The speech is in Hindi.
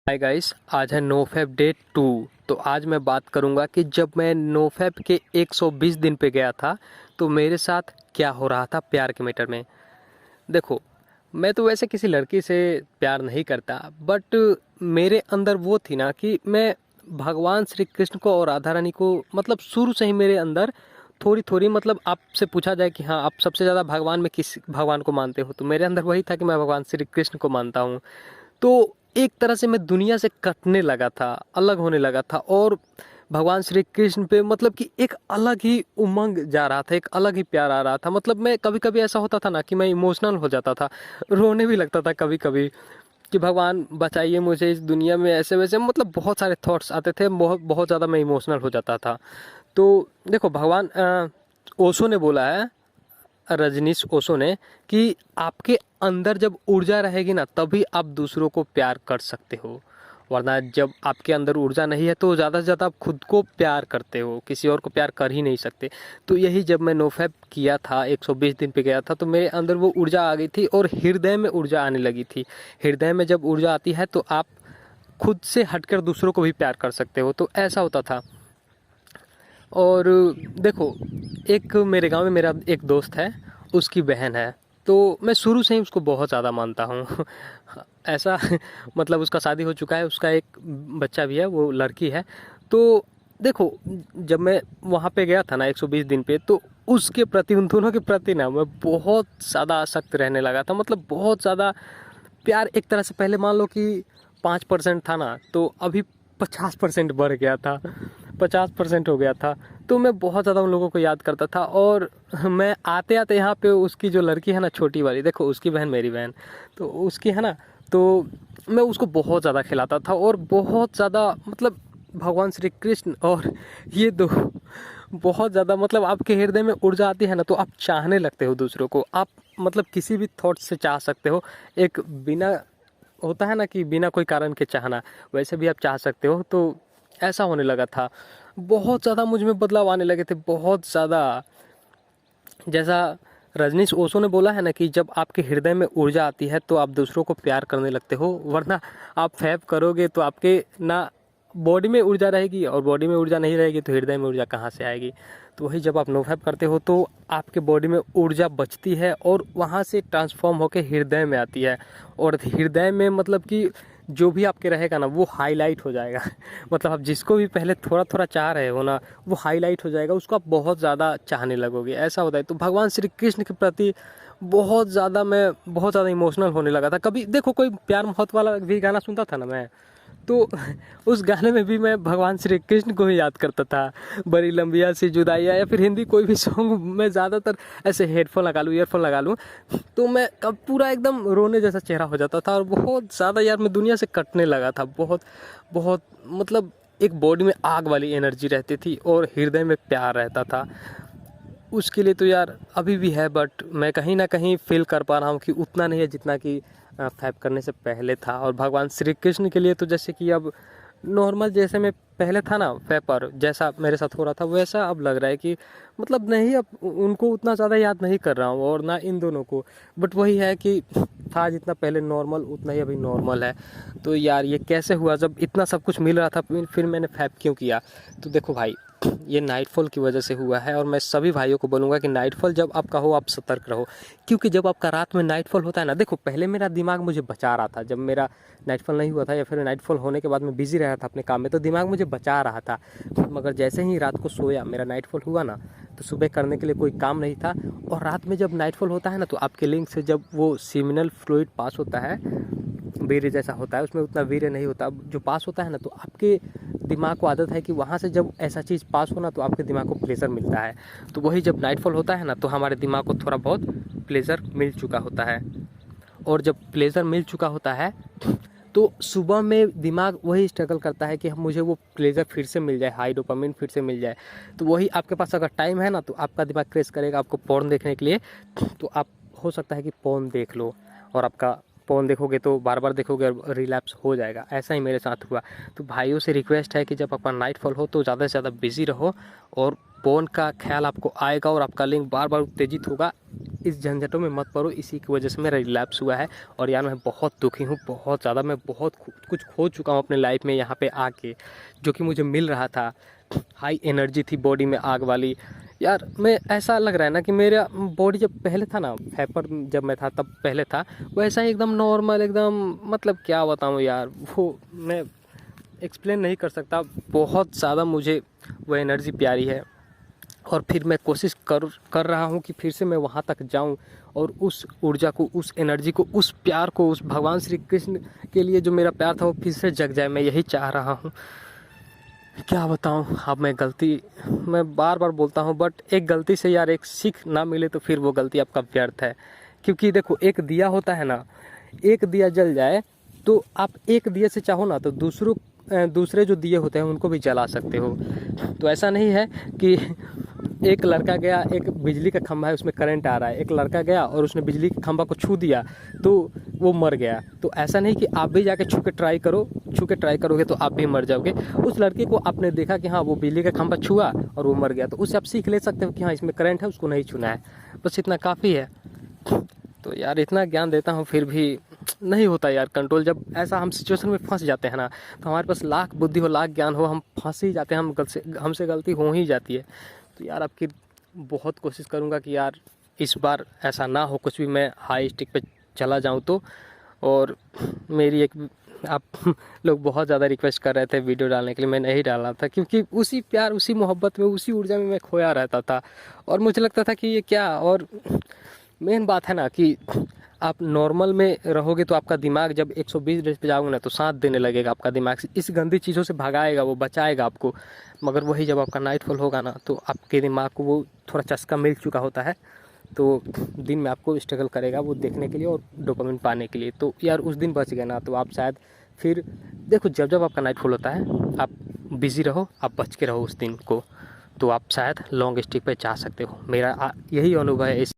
हाय गाइस, आज है नोफेब डे 2। तो आज मैं बात करूंगा कि जब मैं नोफेब के 120 दिन पे गया था तो मेरे साथ क्या हो रहा था प्यार के मैटर में। देखो, मैं तो वैसे किसी लड़की से प्यार नहीं करता, बट मेरे अंदर वो थी ना कि मैं भगवान श्री कृष्ण को और राधा रानी को मतलब शुरू से ही मेरे अंदर थोड़ी थोड़ी मतलब आपसे पूछा जाए कि हाँ आप सबसे ज़्यादा भगवान में किस भगवान को मानते हो, तो मेरे अंदर वही था कि मैं भगवान श्री कृष्ण को मानता हूँ। तो एक तरह से मैं दुनिया से कटने लगा था, अलग होने लगा था और भगवान श्री कृष्ण पे मतलब कि एक अलग ही उमंग जा रहा था, एक अलग ही प्यार आ रहा था। मतलब मैं कभी कभी ऐसा होता था ना कि मैं इमोशनल हो जाता था, रोने भी लगता था कभी कभी कि भगवान बचाइए मुझे इस दुनिया में, ऐसे वैसे मतलब बहुत सारे थॉट्स आते थे, बहुत बहुत ज़्यादा मैं इमोशनल हो जाता था। तो देखो, भगवान ओशो ने बोला है, रजनीश ओशो ने, कि आपके अंदर जब ऊर्जा रहेगी ना तभी आप दूसरों को प्यार कर सकते हो, वरना जब आपके अंदर ऊर्जा नहीं है तो ज़्यादा से ज़्यादा आप खुद को प्यार करते हो, किसी और को प्यार कर ही नहीं सकते। तो यही जब मैं नोफेब किया था, 120 दिन पे गया था, तो मेरे अंदर वो ऊर्जा आ गई थी और हृदय में ऊर्जा आने लगी थी। हृदय में जब ऊर्जा आती है तो आप खुद से हटकर दूसरों को भी प्यार कर सकते हो, तो ऐसा होता था। और देखो, एक मेरे गांव में मेरा एक दोस्त है, उसकी बहन है, तो मैं शुरू से ही उसको बहुत ज़्यादा मानता हूँ। ऐसा मतलब उसका शादी हो चुका है, उसका एक बच्चा भी है, वो लड़की है। तो देखो, जब मैं वहाँ पे गया था ना 120 दिन पे, तो उसके प्रति, उन दोनों के प्रति ना मैं बहुत ज़्यादा आसक्त रहने लगा था। मतलब बहुत ज़्यादा प्यार, एक तरह से पहले मान लो कि 5% था ना, तो अभी 50% बढ़ गया था, 50% हो गया था। तो मैं बहुत ज़्यादा उन लोगों को याद करता था। और मैं आते आते यहाँ पे उसकी जो लड़की है ना, छोटी वाली, देखो उसकी बहन मेरी बहन, तो उसकी है ना, तो मैं उसको बहुत ज़्यादा खिलाता था और बहुत ज़्यादा मतलब भगवान श्री कृष्ण और ये दो बहुत ज़्यादा मतलब आपके हृदय में ऊर्जा आती है ना तो आप चाहने लगते हो दूसरों को। आप मतलब किसी भी थॉट से चाह सकते हो, एक बिना, होता है ना कि बिना कोई कारण के चाहना, वैसे भी आप चाह सकते हो। तो ऐसा होने लगा था, बहुत ज़्यादा मुझ में बदलाव आने लगे थे, बहुत ज़्यादा। जैसा रजनीश ओशो ने बोला है ना कि जब आपके हृदय में ऊर्जा आती है तो आप दूसरों को प्यार करने लगते हो, वरना आप फैब करोगे तो आपके ना बॉडी में ऊर्जा रहेगी, और बॉडी में ऊर्जा नहीं रहेगी तो हृदय में ऊर्जा कहाँ से आएगी। तो वही जब आप नो फैब करते हो तो आपके बॉडी में ऊर्जा बचती है और वहाँ से ट्रांसफॉर्म होकर हृदय में आती है। और हृदय में मतलब कि जो भी आपके रहेगा ना वो हाईलाइट हो जाएगा। मतलब आप जिसको भी पहले थोड़ा थोड़ा चाह रहे हो ना, वो हाईलाइट हो जाएगा, उसको आप बहुत ज़्यादा चाहने लगोगे, ऐसा होता है। तो भगवान श्री कृष्ण के प्रति बहुत ज़्यादा मैं बहुत ज़्यादा इमोशनल होने लगा था। कभी देखो कोई प्यार मोहब्बत वाला भी गाना सुनता था ना मैं, तो उस गाने में भी मैं भगवान श्री कृष्ण को ही याद करता था। बड़ी लंबिया सी जुदाइयाँ, या फिर हिंदी कोई भी सॉन्ग मैं ज़्यादातर ऐसे हेडफोन लगा लूँ, ईयरफोन लगा लूँ, तो मैं कब पूरा एकदम रोने जैसा चेहरा हो जाता था और बहुत ज़्यादा यार मैं दुनिया से कटने लगा था। बहुत बहुत मतलब एक बॉडी में आग वाली एनर्जी रहती थी और हृदय में प्यार रहता था। उसके लिए तो यार अभी भी है, बट मैं कहीं ना कहीं फील कर पा रहा हूँ कि उतना नहीं है जितना कि फैब करने से पहले था। और भगवान श्री कृष्ण के लिए तो जैसे कि अब नॉर्मल, जैसे मैं पहले था ना फैब पर, जैसा मेरे साथ हो रहा था वैसा अब लग रहा है कि मतलब नहीं, अब उनको उतना ज़्यादा याद नहीं कर रहा हूँ और ना इन दोनों को। बट वही है कि था जितना पहले नॉर्मल उतना ही अभी नॉर्मल है। तो यार ये कैसे हुआ, जब इतना सब कुछ मिल रहा था फिर मैंने फैब क्यों किया? तो देखो भाई, ये नाइटफॉल की वजह से हुआ है। और मैं सभी भाइयों को बोलूँगा कि नाइटफॉल जब आपका हो आप सतर्क रहो, क्योंकि जब आपका रात में नाइटफॉल होता है ना, देखो पहले मेरा दिमाग मुझे बचा रहा था, जब मेरा नाइटफॉल नहीं हुआ था या फिर नाइटफॉल होने के बाद मैं बिजी रहा था अपने काम में, तो दिमाग मुझे बचा रहा था। मगर जैसे ही रात को सोया, मेरा नाइटफॉल हुआ ना, तो सुबह करने के लिए कोई काम नहीं था। और रात में जब नाइटफॉल होता है ना तो आपके लिंग से जब वो सीमिनल फ्लूइड पास होता है, वीर्य जैसा होता है, उसमें उतना वीर्य नहीं होता, जो पास होता है ना, तो आपके दिमाग को आदत है कि वहाँ से जब ऐसा चीज़ पास होना तो आपके दिमाग को प्लेजर मिलता है। तो वही जब नाइटफॉल होता है ना तो हमारे दिमाग को थोड़ा बहुत प्लेजर मिल चुका होता है। और जब प्लेजर मिल चुका होता है तो सुबह में दिमाग वही स्ट्रगल करता है कि हम, मुझे वो प्लेजर फिर से मिल जाए, हाई डोपामिन फिर से मिल जाए। तो वही आपके पास अगर टाइम है ना तो आपका दिमाग क्रेज करेगा आपको पोर्न देखने के लिए, तो आप हो सकता है कि पोर्न देख लो और आपका फ़ोन देखोगे तो बार बार देखोगे और रिलैप्स हो जाएगा। ऐसा ही मेरे साथ हुआ। तो भाइयों से रिक्वेस्ट है कि जब आपका नाइटफॉल हो तो ज़्यादा से ज़्यादा बिज़ी रहो, और फ़ोन का ख्याल आपको आएगा और आपका लिंक बार बार उत्तेजित होगा। इस झंझटों में मत पड़ो, इसी की वजह से मेरा रिलैप्स हुआ है। और यार मैं बहुत दुखी हूँ, बहुत ज़्यादा। मैं बहुत कुछ खो चुका हूँ अपने लाइफ में यहाँ पे आके, जो कि मुझे मिल रहा था। हाई एनर्जी थी बॉडी में, आग वाली। यार मैं ऐसा लग रहा है ना कि मेरा बॉडी जब पहले था ना, फेपर जब मैं था तब पहले था, वैसा ही एकदम नॉर्मल, एकदम मतलब क्या बताऊँ यार, वो मैं एक्सप्लेन नहीं कर सकता। बहुत ज़्यादा मुझे वो एनर्जी प्यारी है। और फिर मैं कोशिश कर रहा हूँ कि फिर से मैं वहाँ तक जाऊँ और उस ऊर्जा को, उस एनर्जी को, उस प्यार को, उस भगवान श्री कृष्ण के लिए जो मेरा प्यार था वो फिर से जग जाए। मैं यही चाह रहा हूँ। क्या बताऊँ अब मैं बार बार बोलता हूँ, बट एक गलती से यार एक सीख ना मिले तो फिर वो गलती आपका व्यर्थ है। क्योंकि देखो, एक दिया होता है ना, एक दिया जल जाए तो आप एक दिए से चाहो ना तो दूसरे जो दिए होते हैं उनको भी जला सकते हो। तो ऐसा नहीं है कि एक लड़का गया, एक बिजली का खंभा है उसमें करंट आ रहा है, एक लड़का गया और उसने बिजली के खंभा को छू दिया तो वो मर गया। तो ऐसा नहीं कि आप भी जाके छू के ट्राई करोगे तो आप भी मर जाओगे। उस लड़के को आपने देखा कि हाँ वो बिजली का खंभा छुआ और वो मर गया, तो उससे आप सीख ले सकते हो कि हाँ इसमें करंट है, उसको नहीं छूना है। बस इतना काफ़ी है। तो यार इतना ज्ञान देता हूँ फिर भी नहीं होता यार कंट्रोल। जब ऐसा हम सिचुएशन में फंस जाते हैं ना, तो हमारे पास लाख बुद्धि हो, लाख ज्ञान हो, हम फंस ही जाते हैं, हमसे गलती हो ही जाती है। तो यार आपकी बहुत कोशिश करूँगा कि यार इस बार ऐसा ना हो कुछ भी, मैं हाई स्टिक पे चला जाऊँ तो। और मेरी एक, आप लोग बहुत ज़्यादा रिक्वेस्ट कर रहे थे वीडियो डालने के लिए, मैं नहीं डाला था क्योंकि उसी प्यार, उसी मोहब्बत में, उसी ऊर्जा में मैं खोया रहता था। और मुझे लगता था कि ये क्या, और मेन बात है ना कि आप नॉर्मल में रहोगे तो आपका दिमाग जब 120 डेज पे जाओगे ना तो साथ देने लगेगा। आपका दिमाग इस गंदी चीज़ों से भगाएगा, वो बचाएगा आपको। मगर वही जब आपका नाइटफॉल होगा ना तो आपके दिमाग को वो थोड़ा चस्का मिल चुका होता है, तो दिन में आपको स्ट्रगल करेगा वो देखने के लिए और डोपामिन पाने के लिए। तो यार उस दिन बच गए ना तो आप शायद फिर देखो, जब जब आपका नाइटफॉल होता है आप बिज़ी रहो, आप बच के रहो उस दिन को, तो आप शायद लॉन्ग स्टिक पे जा सकते हो। मेरा यही अनुभव है इस